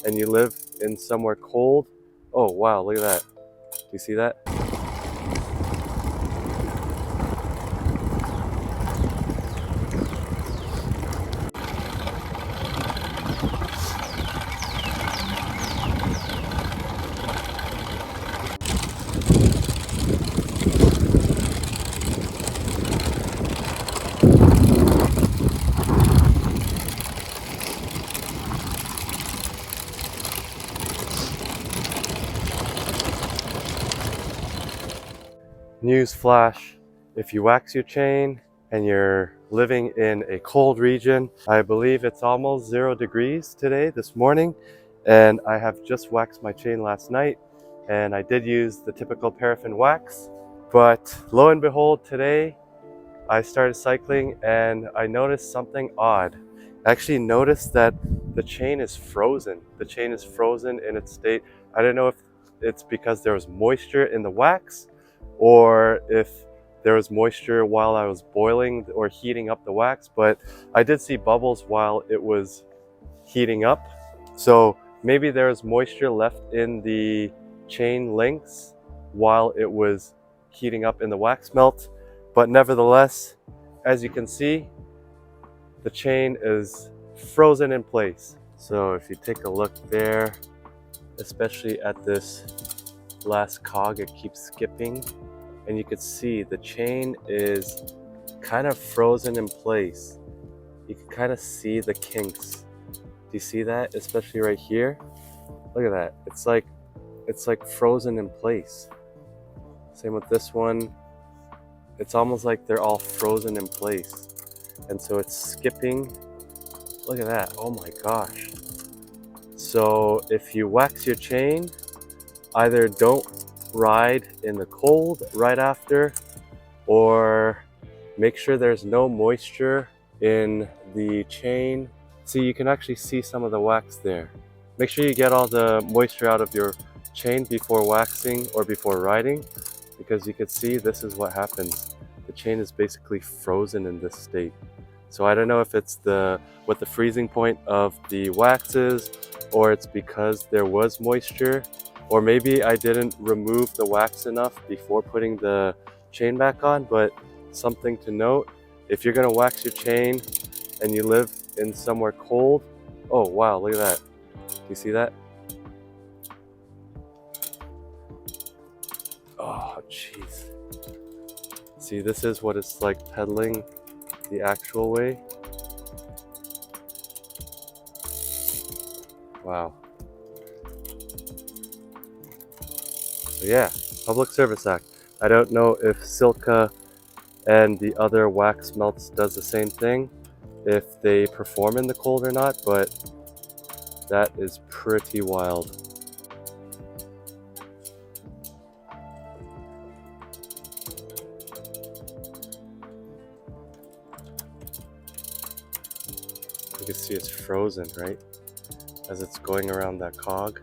and you live in somewhere cold. Oh wow, look at that. Do you see that? News flash, if you wax your chain and you're living in a cold region, I believe it's almost 0 degrees today, this morning, and I have just waxed my chain last night, and I did use the typical paraffin wax, but lo and behold, today I started cycling and I noticed something odd. I actually noticed that the chain is frozen. The chain is frozen in its state. I don't know if it's because there was moisture in the wax or if there was moisture while I was boiling or heating up the wax, but I did see bubbles while it was heating up. So maybe there was moisture left in the chain links while it was heating up in the wax melt. But nevertheless, as you can see, the chain is frozen in place. So if you take a look there, especially at this last cog, it keeps skipping, and you can see the chain is kind of frozen in place. You can kind of see the kinks. Do you see that? Especially right here. Look at that. It's like frozen in place. Same with this one. It's almost like they're all frozen in place. And so it's skipping. Look at that. Oh my gosh. So if you wax your chain, either don't ride in the cold right after, or make sure there's no moisture in the chain. See, you can actually see some of the wax there. Make sure you get all the moisture out of your chain before waxing or before riding, because you can see this is what happens. The chain is basically frozen in this state. So I don't know if it's what the freezing point of the wax is, or it's because there was moisture, or maybe I didn't remove the wax enough before putting the chain back on. But something to note, if you're gonna wax your chain and you live in somewhere cold, oh wow, look at that. Do you see that? Oh jeez. See, this is what it's like pedaling the actual way. Wow. So yeah, Public Service Act. I don't know if Silka and the other wax melts does the same thing, if they perform in the cold or not, but that is pretty wild. You can see it's frozen, right? As it's going around that cog.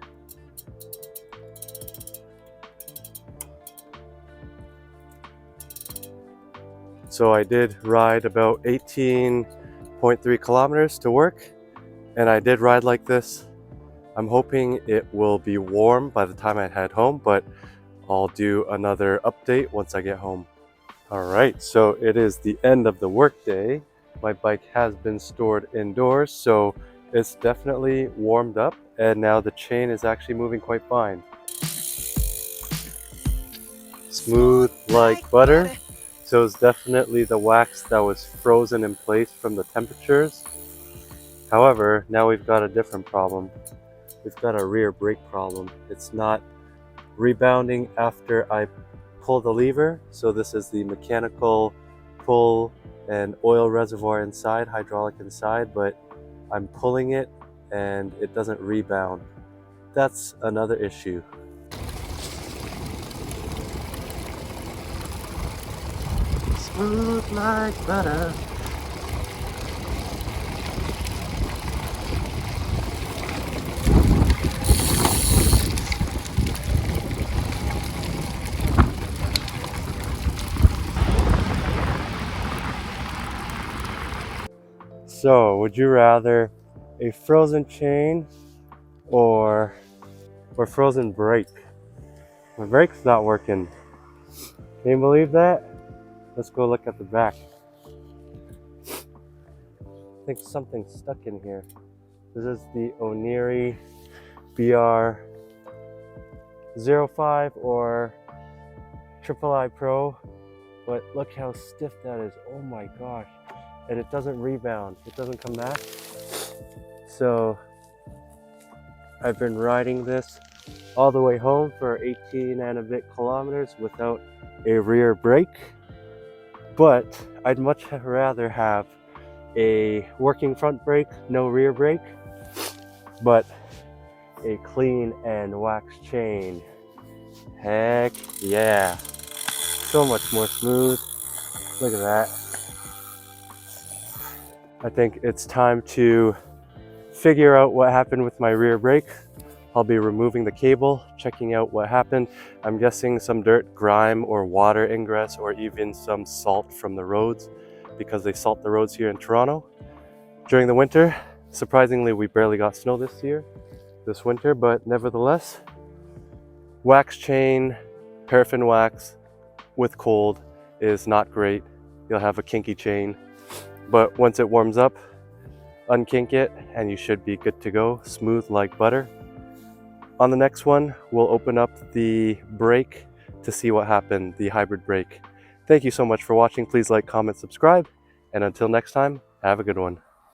So I did ride about 18.3 kilometers to work, and I did ride like this. I'm hoping it will be warm by the time I head home, but I'll do another update once I get home. All right, so it is the end of the workday. My bike has been stored indoors, so it's definitely warmed up, and now the chain is actually moving quite fine. Smooth like butter. So it's definitely the wax that was frozen in place from the temperatures. However, now we've got a different problem. We've got a rear brake problem. It's not rebounding after I pull the lever. So this is the mechanical pull and oil reservoir inside, hydraulic inside, but I'm pulling it and it doesn't rebound. That's another issue. Smooth like butter. So, would you rather a frozen chain or frozen brake. My brake's not working. Can you believe that? Let's go look at the back. I think something's stuck in here. This is the Oniri BR05 or Triple I Pro, but look how stiff that is. Oh my gosh. And it doesn't rebound, it doesn't come back. So I've been riding this all the way home for 18 and a bit kilometers without a rear brake, but I'd much rather have a working front brake, no rear brake, but a clean and wax chain. Heck yeah. So much more smooth. Look at that. I think it's time to figure out what happened with my rear brake. I'll be removing the cable, checking out what happened. I'm guessing some dirt, grime, or water ingress, or even some salt from the roads, because they salt the roads here in Toronto during the winter. Surprisingly, we barely got snow this winter, but nevertheless, wax chain, paraffin wax with cold is not great. You'll have a kinky chain, but once it warms up, unkink it and you should be good to go, smooth like butter. On the next one, we'll open up the brake to see what happened, the hybrid brake. Thank you so much for watching. Please like, comment, subscribe, and until next time, have a good one.